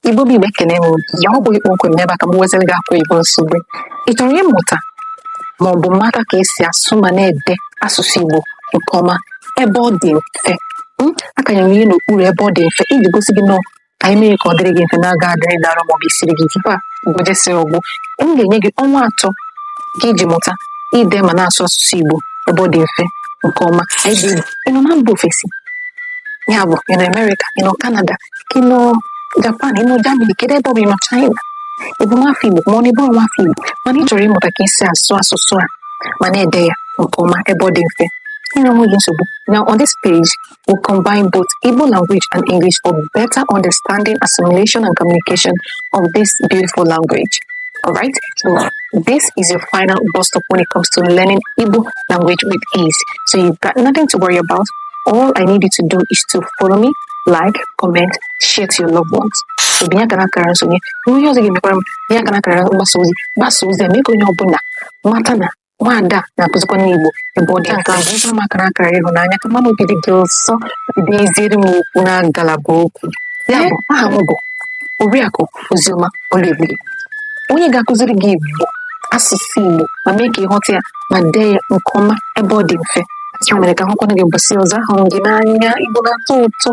Igbo bụ Igbo ekene m ya ọ bụ ikpokwe n'ebe a ka m weziri gị akwa Igbo nsogbu. Ị chọrọ ịmụta ma ọ bụ mata ka esi asụ ma na-ede asụsụ Igbo nke ọma ebe ọ dị mfe? Akanyere ihe n'okpuru ebe ọ dị mfe iji gosi gị nọ ka anyị mere ka ọ dịrị gị mfe na-aga adịrị dara ma ọ bụ isiri gị tupu a gojesi ọgwụ. M ga-enye gị ọnwa 3 ka iji mụta ide ma na-asụ asụsụ Igbo ebe ọ dị mfe nke ọma. Ị nọ na mba ofesi, ya bụ ị nọ Amerịka, ị nọ Kanada, ị nọ Japan, ị nọ Germany, kedu ebe ọ bụ? Ị nọ China, ị bụ nwafọ Igbo ma ọ na ị bụrụ nwafọ Igbo mana ị chọrọ ịmụta ka esi asụ asụsụ a ma na-ede ya nke ọma ebe ọ dị mfe. Now on this page, we'll combine both Igbo language and English for better understanding, assimilation, and communication of this beautiful language. Alright, so this is your final bus stop when it comes to learning Igbo language with ease. So you've got nothing to worry about. All I need you to do is to follow me, like, comment, share to your loved ones. So binya kana kara so ni nyo yoze gime kwa binya kana kara basozi emeko nyo ọbụla mata na nwada na kuzikwa n'Igbo ebe ọ dị nka nzo maka na kara ịhụnanya ka mmanụ ogidi gị ọsọ dị eziri m okwu na ngalaba okwu. Ya bụ aha m bụ Oriakụ Oziọma Oluebube, onye ga-akụziri gị Igbo, asụsụ Igbo ma mee ka ịghọta ya ma dee ya nke ọma ebe ọ dị mfe. Ya mere ka nhụkwana gị ụbọchị ọzọ. Ahụrụ gị n'anya. Igbo na-atọ ụtọ.